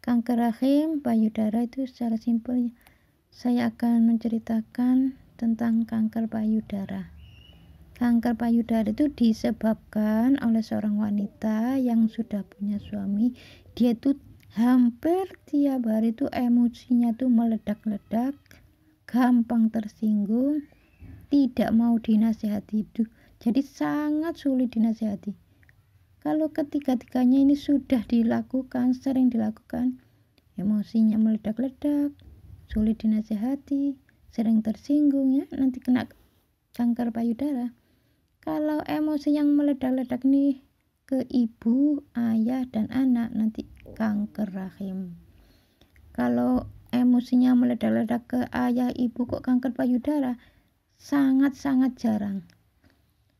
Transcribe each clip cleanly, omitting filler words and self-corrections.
Kanker rahim, payudara itu secara simpel saya akan menceritakan tentang kanker payudara. Kanker payudara itu disebabkan oleh seorang wanita yang sudah punya suami. Dia itu hampir tiap hari itu emosinya tuh meledak-ledak, gampang tersinggung, tidak mau dinasihati itu. Jadi sangat sulit dinasihati. Kalau ketiga-tiganya ini sudah dilakukan, sering dilakukan, emosinya meledak-ledak, sulit dinasihati, sering tersinggung, ya nanti kena kanker payudara. Kalau emosi yang meledak-ledak nih ke ibu, ayah, dan anak, nanti kanker rahim. Kalau emosinya meledak-ledak ke ayah, ibu, kok kanker payudara? Sangat-sangat jarang.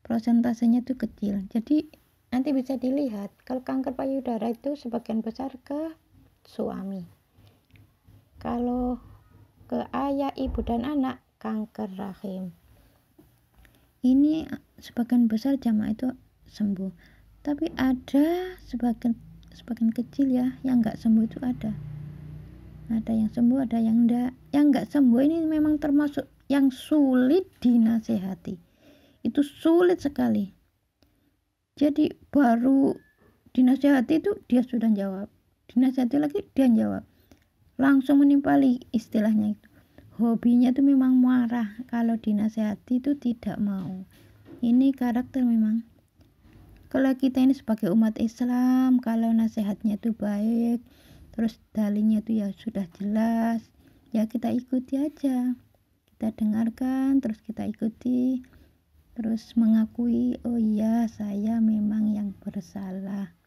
Prosentasenya itu kecil. Jadi nanti bisa dilihat kalau kanker payudara itu sebagian besar ke suami. Kalau ke ayah, ibu, dan anak, kanker rahim. Ini sebagian besar jamaah itu sembuh. Tapi ada sebagian kecil ya yang nggak sembuh itu ada. Ada yang sembuh, ada yang enggak. Yang nggak sembuh ini memang termasuk yang sulit dinasehati. Itu sulit sekali. Jadi baru dinasehati itu dia sudah jawab. Dinasehati lagi dia jawab. Langsung menimpali istilahnya itu. Hobinya itu memang marah. Kalau dinasehati itu tidak mau. Ini karakter memang. Kalau kita ini sebagai umat Islam, kalau nasihatnya itu baik, terus dalilnya itu ya sudah jelas, ya kita ikuti aja. Kita dengarkan, terus kita ikuti, terus mengakui, oh iya saya memang yang bersalah.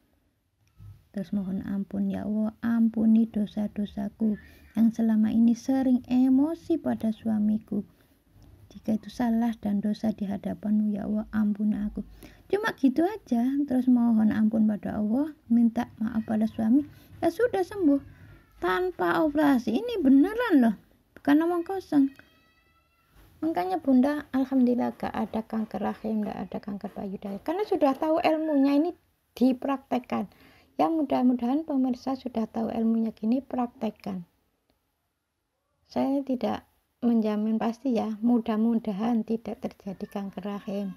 Terus mohon ampun ya Allah, ampuni dosa-dosaku yang selama ini sering emosi pada suamiku. Jika itu salah dan dosa di hadapanmu ya Allah, ampuni aku. Cuma gitu aja, terus mohon ampun pada Allah, minta maaf pada suami, ya sudah sembuh. Tanpa operasi, ini beneran loh, bukan omong kosong. Makanya bunda, alhamdulillah gak ada kanker rahim, gak ada kanker payudara. Karena sudah tahu ilmunya ini dipraktekkan. Ya mudah-mudahan pemirsa sudah tahu ilmunya gini, praktekkan. Saya tidak menjamin pasti ya, mudah-mudahan tidak terjadi kanker rahim.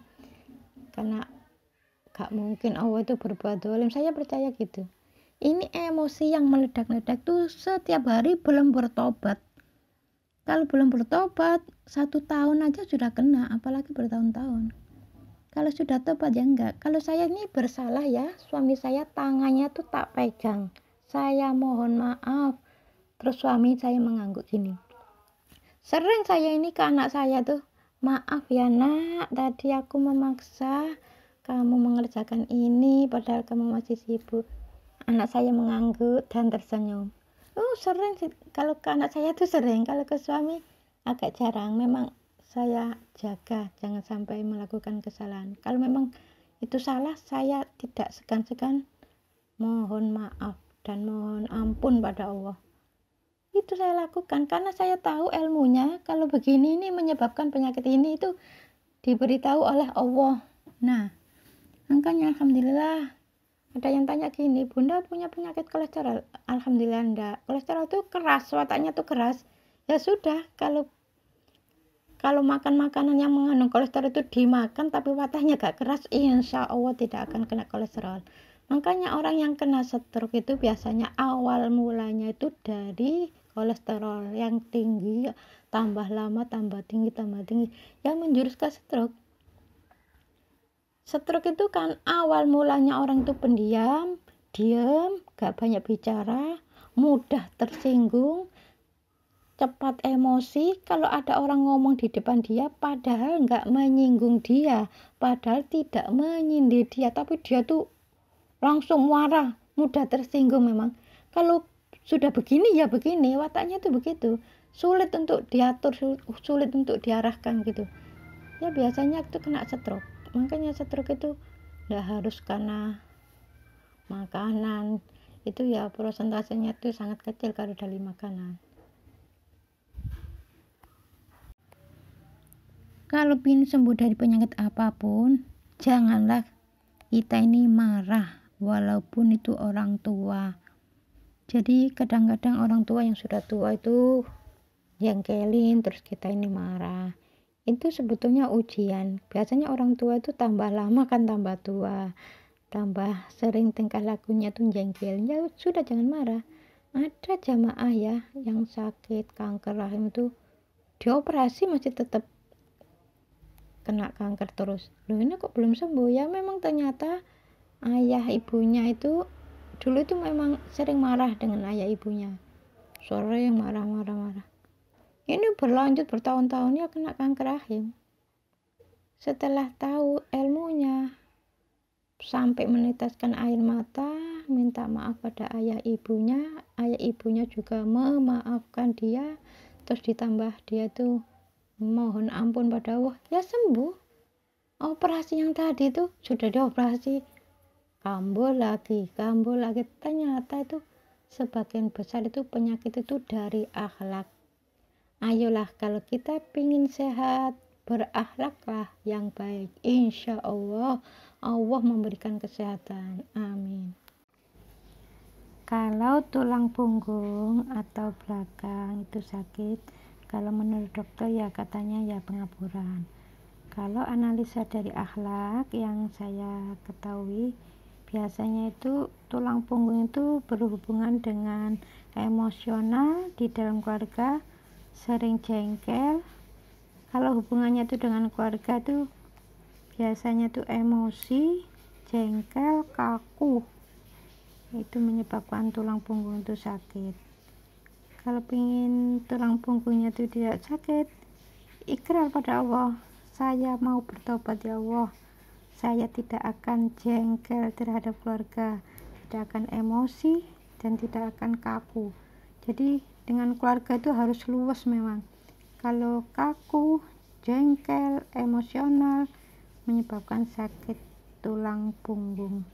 Karena gak mungkin Allah itu berbuat zalim, saya percaya gitu. Ini emosi yang meledak-ledak tuh setiap hari belum bertobat. Kalau belum bertobat 1 tahun aja sudah kena, apalagi bertahun-tahun. Kalau sudah tobat ya enggak. Kalau saya ini bersalah ya, suami saya tangannya tuh tak pegang, saya mohon maaf, terus suami saya mengangguk gini. Sering saya ini ke anak saya tuh, maaf ya nak, tadi aku memaksa kamu mengerjakan ini padahal kamu masih sibuk. Anak saya mengangguk dan tersenyum. Oh sering sih, kalau ke anak saya tuh sering, kalau ke suami agak jarang. Memang saya jaga jangan sampai melakukan kesalahan. Kalau memang itu salah, saya tidak segan-segan mohon maaf dan mohon ampun pada Allah. Itu saya lakukan karena saya tahu ilmunya. Kalau begini ini menyebabkan penyakit ini itu diberitahu oleh Allah. Nah, makanya alhamdulillah. Ada yang tanya gini, bunda punya penyakit kolesterol? Alhamdulillah enggak. Kolesterol itu keras, wataknya tuh keras. Ya sudah, kalau makan makanan yang mengandung kolesterol itu dimakan tapi wataknya gak keras, insya Allah tidak akan kena kolesterol. Makanya orang yang kena stroke itu biasanya awal mulanya itu dari kolesterol yang tinggi, tambah lama tambah tinggi, yang menjurus ke stroke. Stroke itu kan awal mulanya orang itu pendiam, diam, gak banyak bicara, mudah tersinggung, cepat emosi. Kalau ada orang ngomong di depan dia padahal gak menyinggung dia, padahal tidak menyindir dia, tapi dia tuh langsung marah, mudah tersinggung memang. Kalau sudah begini ya begini, wataknya tuh begitu, sulit untuk diatur, sulit untuk diarahkan gitu. Ya biasanya itu kena stroke. Makanya stroke itu tidak harus karena makanan, itu ya prosentasenya itu sangat kecil kalau dari makanan. Kalau ingin sembuh dari penyakit apapun, janganlah kita ini marah walaupun itu orang tua. Jadi kadang-kadang orang tua yang sudah tua itu jengkelin, terus kita ini marah. Itu sebetulnya ujian. Biasanya orang tua itu tambah lama kan tambah tua, tambah sering tingkah lakunya tuh jengkelin. Ya sudah, jangan marah. Ada jamaah ya yang sakit kanker rahim itu dioperasi masih tetap kena kanker terus. Loh, ini kok belum sembuh? Ya memang ternyata ayah ibunya itu dulu itu memang sering marah dengan ayah ibunya, sering marah-marah. Ini berlanjut bertahun-tahun ya kena kanker rahim. Setelah tahu ilmunya, sampai meneteskan air mata, minta maaf pada ayah ibunya juga memaafkan dia, terus ditambah dia tuh mohon ampun pada Allah, ya sembuh. Operasi yang tadi tuh sudah dioperasi, kambuh lagi, ternyata itu sebagian besar itu penyakit itu dari akhlak. Ayolah, kalau kita pingin sehat, berakhlaklah yang baik. Insya Allah, Allah memberikan kesehatan. Amin. Kalau tulang punggung atau belakang itu sakit, kalau menurut dokter ya katanya ya pengapuran. Kalau analisa dari akhlak yang saya ketahui, biasanya itu tulang punggung itu berhubungan dengan emosional di dalam keluarga, sering jengkel. Kalau hubungannya itu dengan keluarga itu biasanya tuh emosi, jengkel, kaku. Itu menyebabkan tulang punggung itu sakit. Kalau ingin tulang punggungnya itu tidak sakit, ikrar pada Allah, saya mau bertobat ya Allah, saya tidak akan jengkel terhadap keluarga, tidak akan emosi dan tidak akan kaku. Jadi dengan keluarga itu harus luas memang. Kalau kaku, jengkel, emosional menyebabkan sakit tulang punggung.